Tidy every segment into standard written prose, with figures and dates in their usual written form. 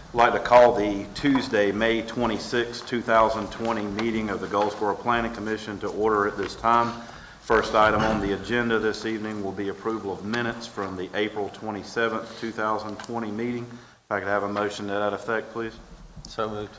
I'd like to call the Tuesday, May 26, 2020 meeting of the Goldsboro Planning Commission to order at this time. First item on the agenda this evening will be approval of minutes from the April 27, 2020 meeting. If I could have a motion to that effect, please. So moved.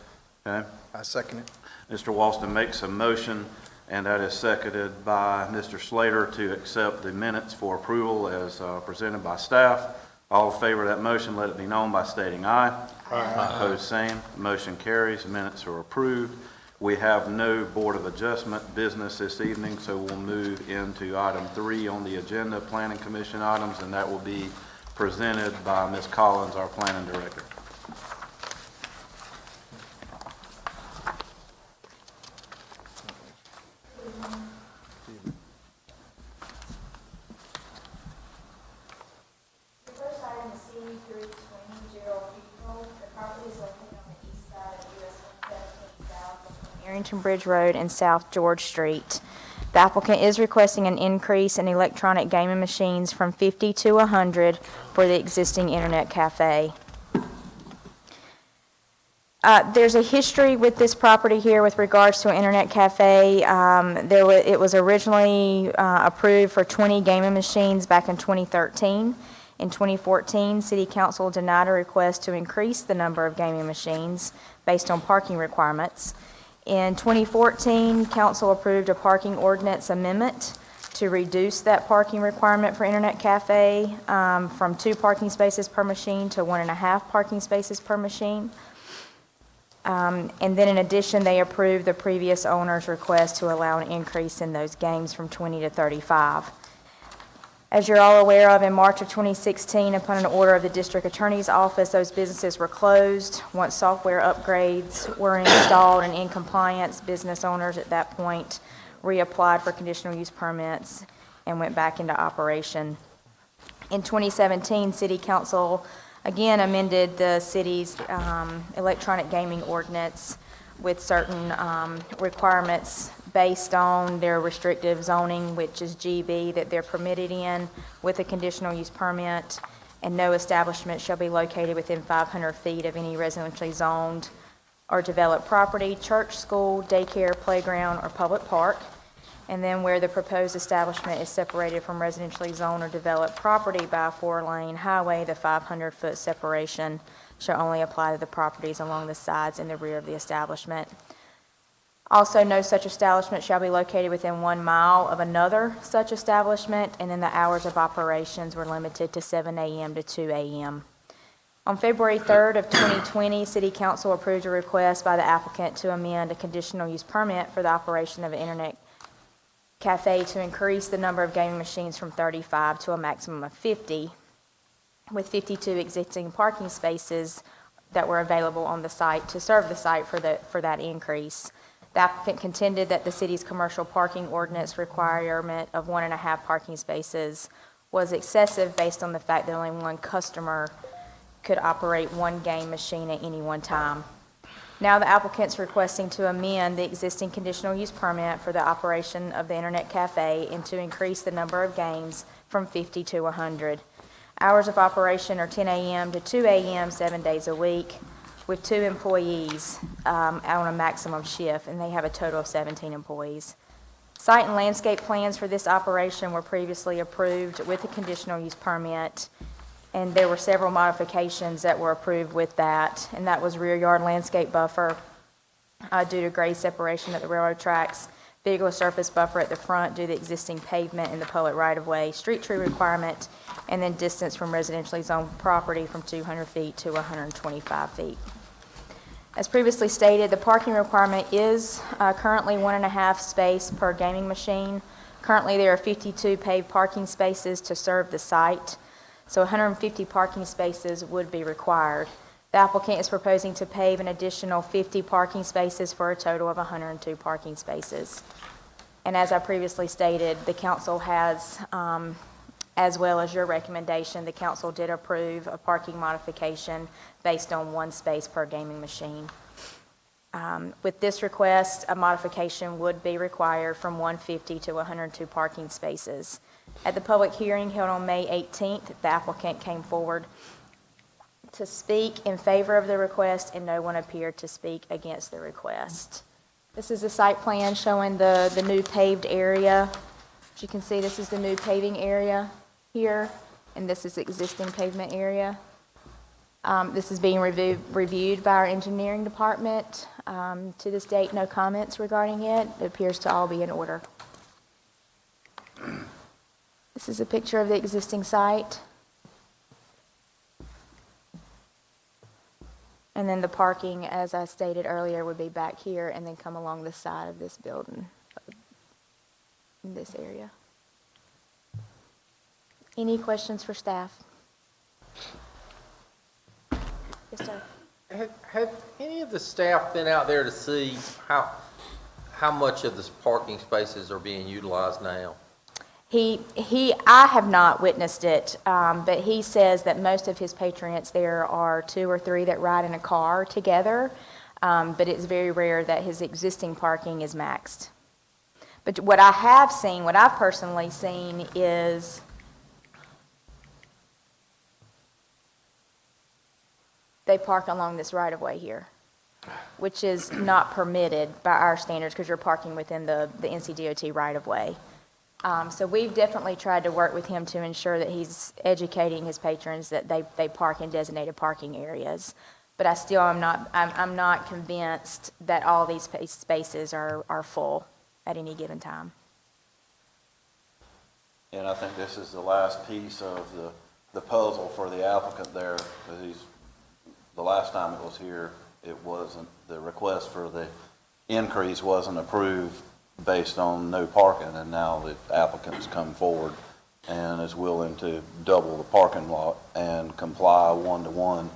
Okay. I second it. Mr. Walston makes a motion, and that is seconded by Mr. Slater to accept the minutes for approval as presented by staff. All in favor of that motion, let it be known by stating aye. Aye. Opposed, same. Motion carries. Minutes are approved. We have no Board of Adjustment business this evening, so we'll move into item 3 on the agenda, Planning Commission items, and that will be presented by Ms. Collins, our Planning Director. Bridge Road and South George Street. The applicant is requesting an increase in electronic gaming machines from 50 to 100 for the existing internet cafe. There's a history with this property here with regards to an internet cafe. It was originally approved for 20 gaming machines back in 2013. In 2014, City Council denied a request to increase the number of gaming machines based on parking requirements. In 2014, Council approved a parking ordinance amendment to reduce that parking requirement for Internet Cafe from 2 parking spaces per machine to 1.5 parking spaces per machine. And then in addition, they approved the previous owner's request to allow an increase in those games from 20 to 35. As you're all aware of, in March of 2016, upon an order of the District Attorney's Office, those businesses were closed. Once software upgrades were installed and in compliance, business owners at that point reapplied for conditional use permits and went back into operation. In 2017, City Council again amended the city's electronic gaming ordinance with certain requirements based on their restrictive zoning, which is GB, that they're permitted in with a conditional use permit, and no establishment shall be located within 500 feet of any residentially zoned or developed property, church, school, daycare, playground, or public park. And then where the proposed establishment is separated from residentially zoned or developed property by a 4-lane highway, the 500-foot separation shall only apply to the properties along the sides and the rear of the establishment. Also, no such establishment shall be located within 1 mile of another such establishment, and then the hours of operations were limited to 7 a.m. to 2 a.m. On February 3rd of 2020, City Council approved a request by the applicant to amend a conditional use permit for the operation of an internet cafe to increase the number of gaming machines from 35 to a maximum of 50, with 52 existing parking spaces that were available on the site to serve the site for that increase. The applicant contended that the city's commercial parking ordinance requirement of 1.5 parking spaces was excessive based on the fact that only one customer could operate 1 game machine at any one time. Now the applicant's requesting to amend the existing conditional use permit for the operation of the Internet Cafe and to increase the number of games from 50 to 100. Hours of operation are 10 a.m. to 2 a.m. 7 days a week, with 2 employees on a maximum shift, and they have a total of 17 employees. Site and landscape plans for this operation were previously approved with a conditional use permit, and there were several modifications that were approved with that, and that was rear yard landscape buffer due to grade separation at the railroad tracks, vehicular surface buffer at the front due to existing pavement in the public right-of-way, street tree requirement, and then distance from residentially zoned property from 200 feet to 125 feet. As previously stated, the parking requirement is currently 1.5 space per gaming machine. Currently, there are 52 paved parking spaces to serve the site, so 150 parking spaces would be required. The applicant is proposing to pave an additional 50 parking spaces for a total of 102 parking spaces. And as I previously stated, the council has, as well as your recommendation, the council did approve a parking modification based on 1 space per gaming machine. With this request, a modification would be required from 150 to 102 parking spaces. At the public hearing held on May 18th, the applicant came forward to speak in favor of the request, and no one appeared to speak against the request. This is a site plan showing the new paved area. As you can see, this is the new paving area here, and this is existing pavement area. This is being reviewed by our engineering department. To this date, no comments regarding it. It appears to all be in order. This is a picture of the existing site. And then the parking, as I stated earlier, would be back here and then come along the side of this building, in this area. Any questions for staff? Yes, sir. Have any of the staff been out there to see how much of the parking spaces are being utilized now? I have not witnessed it, but he says that most of his patrons, there are 2 or 3 that ride in a car together, but it's very rare that his existing parking is maxed. But what I have seen, what I've personally seen is they park along this right-of-way here, which is not permitted by our standards because you're parking within the NCDOT right-of-way. So we've definitely tried to work with him to ensure that he's educating his patrons that they park in designated parking areas. But I still am not convinced that all these spaces are full at any given time. And I think this is the last piece of the puzzle for the applicant there, because the last time it was here, the request for the increase wasn't approved based on no parking, and now the applicant's come forward and is willing to double the parking lot and comply 1-to-1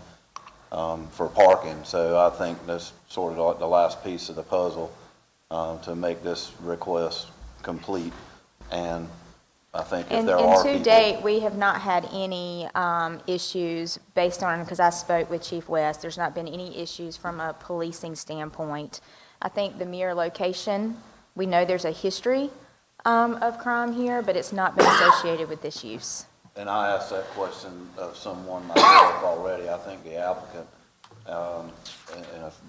for parking. So I think that's sort of like the last piece of the puzzle to make this request complete. And I think if there are people... And to date, we have not had any issues based on, because I spoke with Chief West, there's not been any issues from a policing standpoint. I think the mere location, we know there's a history of crime here, but it's not been associated with this use. And I asked that question of someone myself already. I think the applicant, and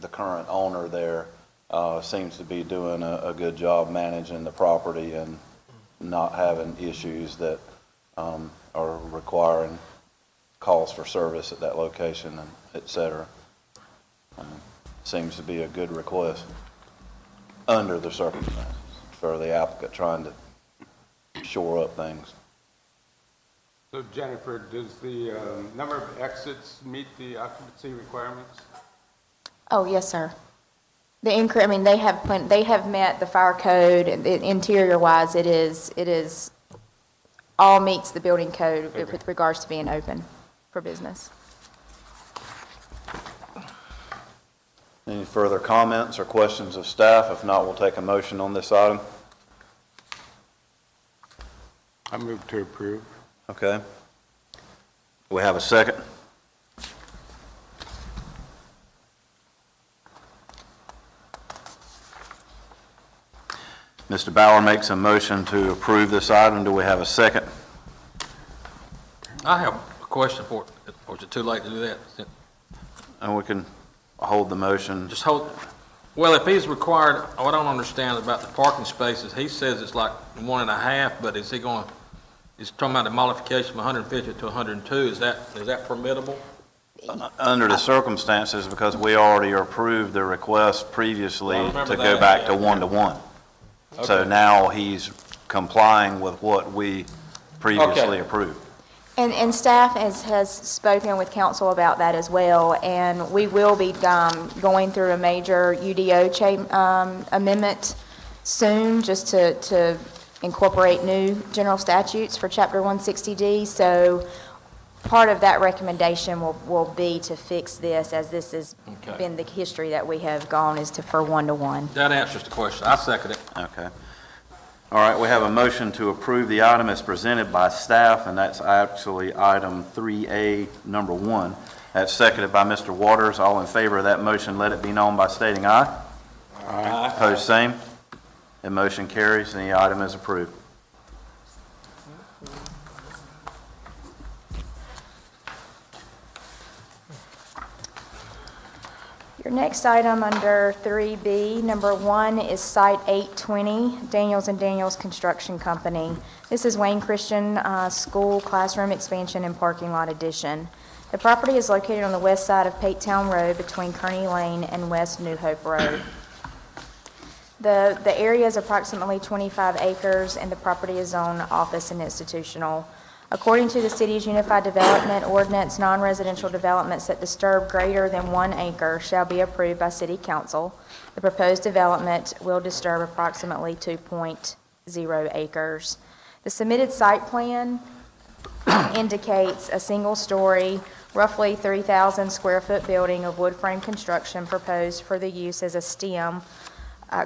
the current owner there, seems to be doing a good job managing the property and not having issues that are requiring calls for service at that location, and et cetera. Seems to be a good request under the circumstances for the applicant trying to shore up things. So Jennifer, does the number of exits meet the occupancy requirements? Oh, yes, sir. They have met the fire code. Interior-wise, it is all meets the building code with regards to being open for business. Any further comments or questions of staff? If not, we'll take a motion on this item. I move to approve. Okay. We have a second. Mr. Bauer makes a motion to approve this item. Do we have a second? I have a question for it, or is it too late to do that? And we can hold the motion. Just hold, well, if he's required, what I don't understand about the parking spaces, he says it's like 1.5, but is he going, he's talking about the modification from 150 to 102, is that permittable? Under the circumstances, because we already approved the request previously Well, I to remember go that, back to yeah. 1-to-1. So Okay. now he's complying with what we previously Okay. approved. And staff has spoken with council about that as well, and we will be going through a major UDO amendment soon, just to incorporate new general statutes for Chapter 160D. So part of that recommendation will be to fix this, as this has Okay. been the history that we have gone, is for 1-to-1. That answers the question. I second it. Okay. All right, we have a motion to approve the item as presented by staff, and that's actually item 3A, number 1. That's seconded by Mr. Waters. All in favor of that motion, let it be known by stating aye. Aye. Opposed, same. The motion carries, and the item is approved. next item under 3B, number 1 is Site 820, Daniels and Daniels Construction Company. This is Wayne Christian School Classroom Expansion and Parking Lot Addition. The property is located on the west side of Patetown Road between Kearney Lane and West New Hope Road. The area is approximately 25 acres, and the property is zoned office and institutional. According to the city's Unified Development Ordinance, non-residential developments that disturb greater than 1 acre shall be approved by city council. The proposed development will disturb approximately 2.0 acres. The submitted site plan indicates a single-story, roughly 3,000 square foot building of wood frame construction proposed for the use as a STEM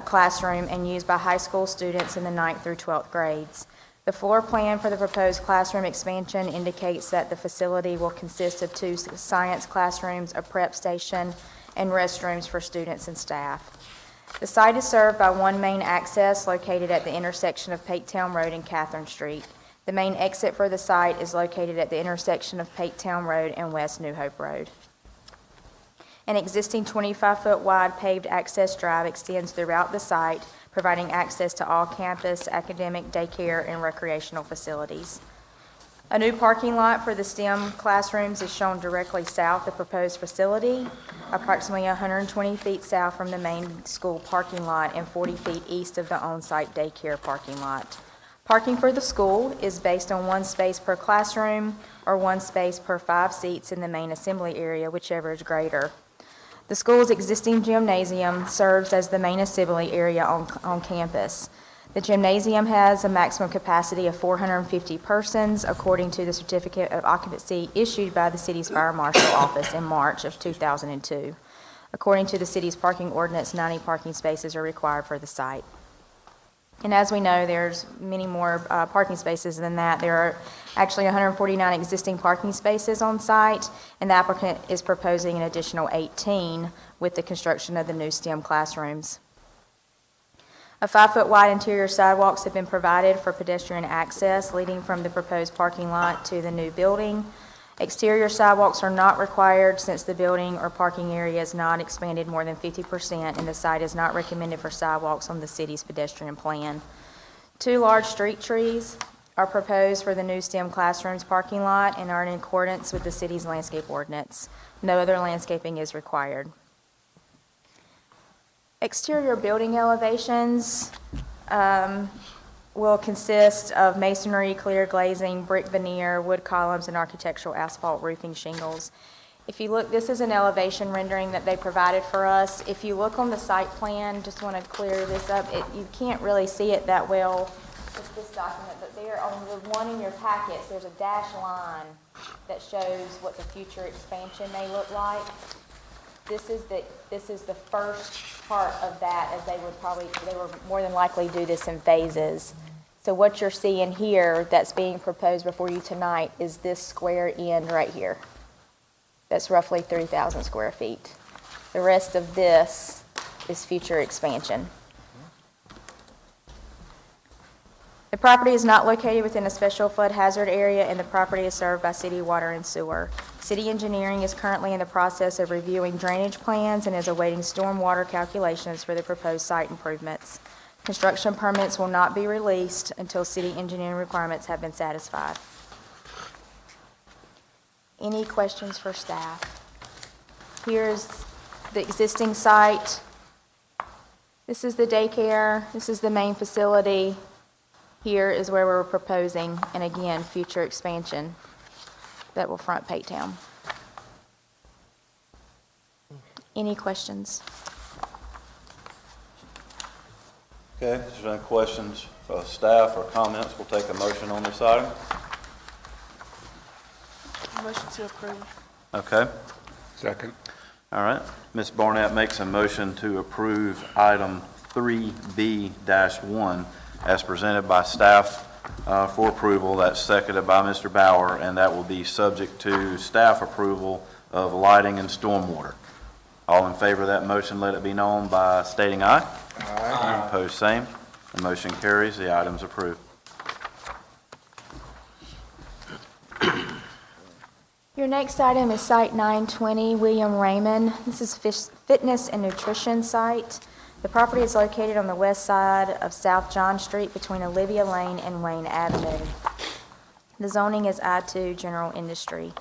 classroom and used by high school students in the 9th through 12th grades. The floor plan for the proposed classroom expansion indicates that the facility will consist of 2 science classrooms, a prep station, and restrooms for students and staff. The site is served by 1 main access located at the intersection of Patetown Road and Catherine Street. The main exit for the site is located at the intersection of Patetown Road and West New Hope Road. An existing 25-foot wide paved access drive extends throughout the site, providing access to all campus, academic, daycare, and recreational facilities. A new parking lot for the STEM classrooms is shown directly south of the proposed facility, approximately 120 feet south from the main school parking lot and 40 feet east of the on-site daycare parking lot. Parking for the school is based on 1 space per classroom or 1 space per 5 seats in the main assembly area, whichever is greater. The school's existing gymnasium serves as the main assembly area on campus. The gymnasium has a maximum capacity of 450 persons, according to the certificate of occupancy issued by the city's fire marshal office in March of 2002. According to the city's parking ordinance, 90 parking spaces are required for the site. And as we know, there's many more parking spaces than that. There are actually 149 existing parking spaces on site, and the applicant is proposing an additional 18 with the construction of the new STEM classrooms. A 5-foot wide interior sidewalks have been provided for pedestrian access leading from the proposed parking lot to the new building. Exterior sidewalks are not required since the building or parking area is not expanded more than 50%, and the site is not recommended for sidewalks on the city's pedestrian plan. 2 large street trees are proposed for the new STEM classrooms parking lot and are in accordance with the city's landscape ordinance. No other landscaping is required. Exterior building elevations will consist of masonry, clear glazing, brick veneer, wood columns, and architectural asphalt roofing shingles. If you look, this is an elevation rendering that they provided for us. If you look on the site plan, just want to clear this up, you can't really see it that well with this document, but there on the one in your packets, there's a dashed line that shows what the future expansion may look like. This is the first part of that, as they would more than likely do this in phases. So what you're seeing here that's being proposed before you tonight is this square end right here. That's roughly 3,000 square feet. The rest of this is future expansion. The property is not located within a special flood hazard area, and the property is served by city water and sewer. City engineering is currently in the process of reviewing drainage plans and is awaiting stormwater calculations for the proposed site improvements. Construction permits will not be released until city engineering requirements have been satisfied. Any questions for staff? Here's the existing site. This is the daycare. This is the main facility. Here is where we're proposing, and again, future expansion that will front Patetown. Any questions? Okay, if there's any questions for staff or comments, we'll take a motion on this item. Motion to approve. Okay, Second. all right. Ms. Barnett makes a motion to approve item 3B-1 as presented by staff for approval. That's seconded by Mr. Bauer, and that will be subject to staff approval of lighting and stormwater. All in favor of that motion, let it be known by stating aye. Aye. Opposed, same. The motion carries. The item's approved. Your next item is Site 920, William Raymond. This is fitness and nutrition site. The property is located on the west side of South John Street between Olivia Lane and Wayne Avenue. The zoning is I-2 General Industry.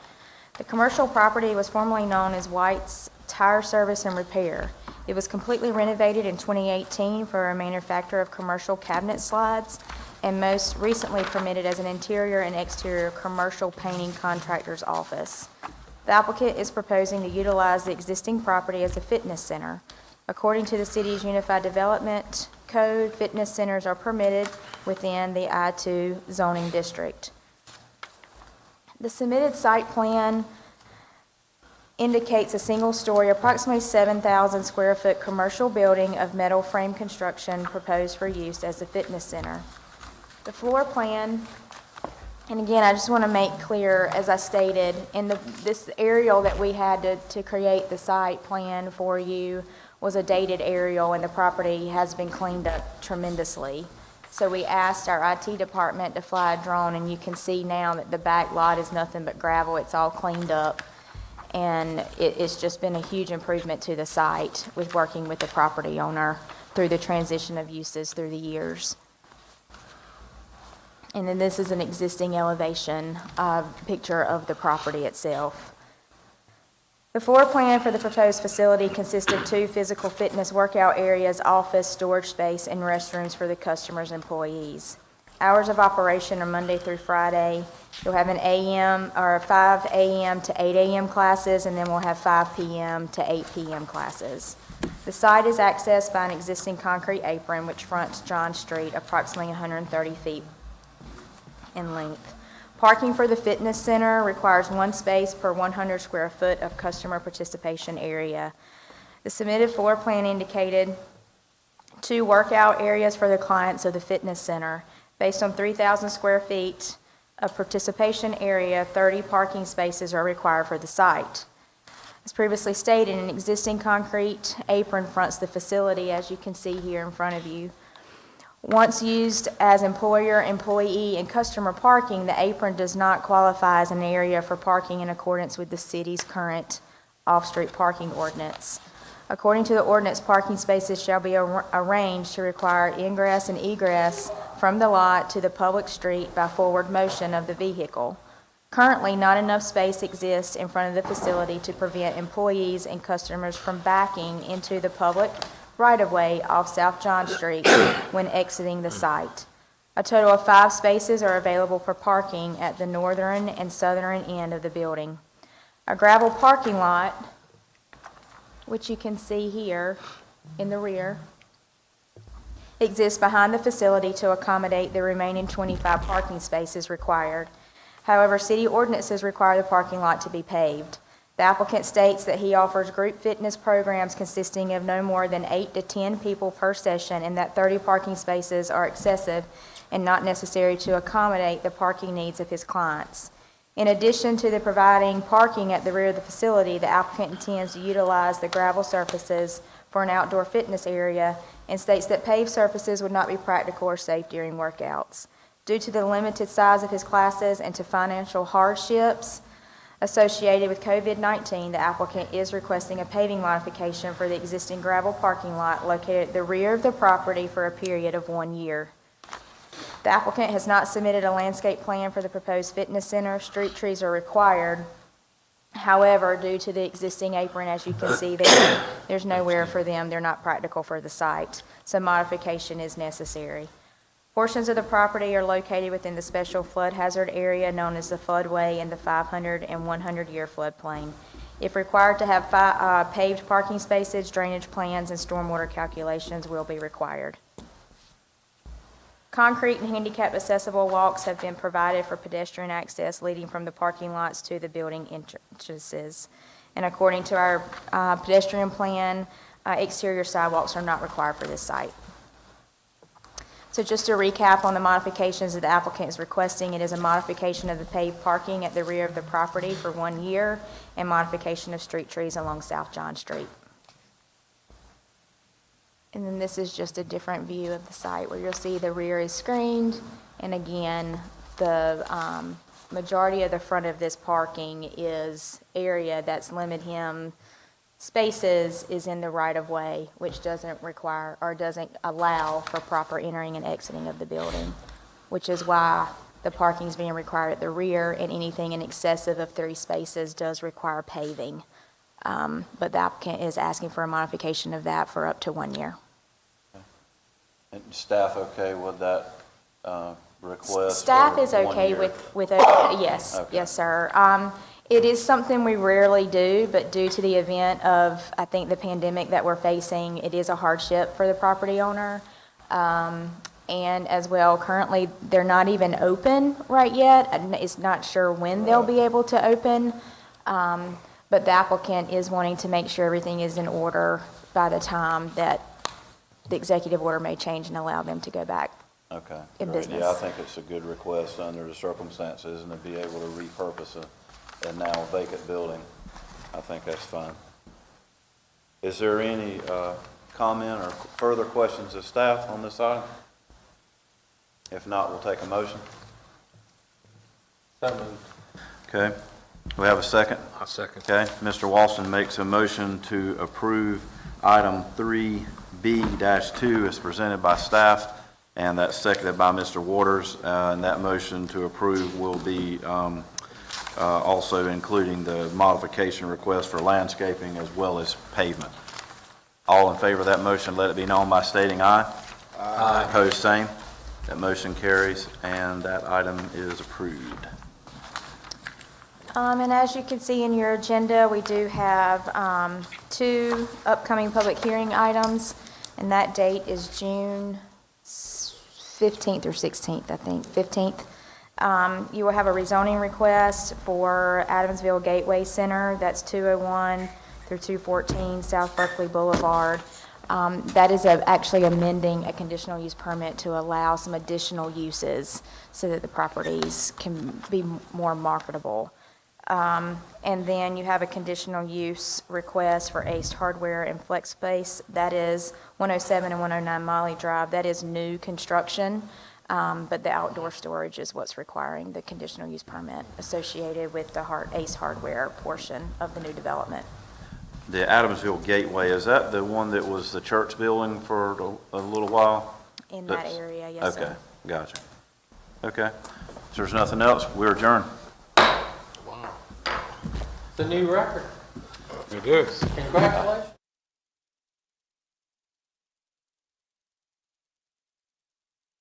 The commercial property was formerly known as White's Tire Service and Repair. It was completely renovated in 2018 for a manufacturer of commercial cabinet slides, and most recently permitted as an interior and exterior commercial painting contractor's office. The applicant is proposing to utilize the existing property as a fitness center. According to the city's Unified Development Code, fitness centers are permitted within the I-2 zoning district. The submitted site plan indicates a single-story, approximately 7,000 square foot commercial building of metal frame construction proposed for use as a fitness center. The floor plan, and again, I just want to make clear, as I stated, in this aerial that we had to create the site plan for you was a dated aerial, and the property has been cleaned up tremendously. So we asked our IT department to fly a drone, and you can see now that the back lot is nothing but gravel. It's all cleaned up, and it's just been a huge improvement to the site with working with the property owner through the transition of uses through the years. And then this is an existing elevation picture of the property itself. The floor plan for the proposed facility consists of 2 physical fitness workout areas, office, storage space, and restrooms for the customer's employees. Hours of operation are Monday through Friday. You'll have an 5 a.m. to 8 a.m. classes, and then we'll have 5 p.m. to 8 p.m. classes. The site is accessed by an existing concrete apron which fronts John Street, approximately 130 feet in length. Parking for the fitness center requires 1 space per 100 square foot of customer participation area. The submitted floor plan indicated 2 workout areas for the clients of the fitness center. Based on 3,000 square feet of participation area, 30 parking spaces are required for the site. As previously stated, an existing concrete apron fronts the facility, as you can see here in front of you. Once used as employer, employee, and customer parking, the apron does not qualify as an area for parking in accordance with the city's current off-street parking ordinance. According to the ordinance, parking spaces shall be arranged to require ingress and egress from the lot to the public street by forward motion of the vehicle. Currently, not enough space exists in front of the facility to prevent employees and customers from backing into the public right-of-way off South John Street when exiting the site. A total of 5 spaces are available for parking at the northern and southern end of the building. A gravel parking lot, which you can see here in the rear, exists behind the facility to accommodate the remaining 25 parking spaces required. However, city ordinances require the parking lot to be paved. The applicant states that he offers group fitness programs consisting of no more than 8 to 10 people per session, and that 30 parking spaces are excessive and not necessary to accommodate the parking needs of his clients. In addition to the providing parking at the rear of the facility, the applicant intends to utilize the gravel surfaces for an outdoor fitness area and states that paved surfaces would not be practical or safe during workouts. Due to the limited size of his classes and to financial hardships associated with COVID-19, the applicant is requesting a paving modification for the existing gravel parking lot located at the rear of the property for a period of 1 year. The applicant has not submitted a landscape plan for the proposed fitness center. Street trees are required. However, due to the existing apron, as you can see there, there's nowhere for them. They're not practical for the site, so modification is necessary. Portions of the property are located within the special flood hazard area known as the floodway in the 500 and 100-year floodplain. If required to have paved parking spaces, drainage plans and stormwater calculations will be required. Concrete and handicap accessible walks have been provided for pedestrian access leading from the parking lots to the building entrances. And according to our pedestrian plan, exterior sidewalks are not required for this site. So just to recap on the modifications that the applicant is requesting, it is a modification of the paved parking at the rear of the property for 1 year and modification of street trees along South John Street. And then this is just a different view of the site where you'll see the rear is screened, and again, the majority of the front of this parking is area that's limited him spaces is in the right-of-way, which doesn't require, or doesn't allow for proper entering and exiting of the building, which is why the parking's being required at the rear, and anything in excessive of 3 spaces does require paving. But the applicant is asking for a modification of that for up to 1 year. And staff okay with that request? Staff for is 1 okay year? with it, yes, Okay. yes, sir. It is something we rarely do, but due to the event of, I think, the pandemic that we're facing, it is a hardship for the property owner. And as well, currently, they're not even open right yet. And it's not sure when they'll be able to open. But the applicant is wanting to make sure everything is in order by the time that the executive order may change and allow them to go back. Okay. In Great. business. Yeah, I think it's a good request under the circumstances, and to be able to repurpose a now vacant building. I think that's fine. Is there any comment or further questions of staff on this item? If not, we'll take a motion. So moved. Okay. We have a second? I second. Okay. Mr. Walston makes a motion to approve item 3B-2 as presented by staff, and that's seconded by Mr. Waters. And that motion to approve will be also including the modification request for landscaping as well as pavement. All in favor of that motion, let it be known by stating aye. Aye. Opposed, same. That motion carries, and that item is approved. And as you can see in your agenda, we do have 2 upcoming public hearing items, and that date is June 15th or 16th, I think, 15th. You will have a rezoning request for Adamsville Gateway Center, that's 201 through 214 South Berkeley Boulevard. That is actually amending a conditional use permit to allow some additional uses so that the properties can be more marketable. And then you have a conditional use request for Ace Hardware and Flex Space. That is 107 and 109 Molly Drive. That is new construction, but the outdoor storage is what's requiring the conditional use permit associated with the Ace Hardware portion of the new development. The Adamsville Gateway, is that the one that was the church building for a little while? In that area, yes, sir. Okay, gotcha. Okay. If there's nothing else, we're adjourned. It's a new record. It is. Congratulations.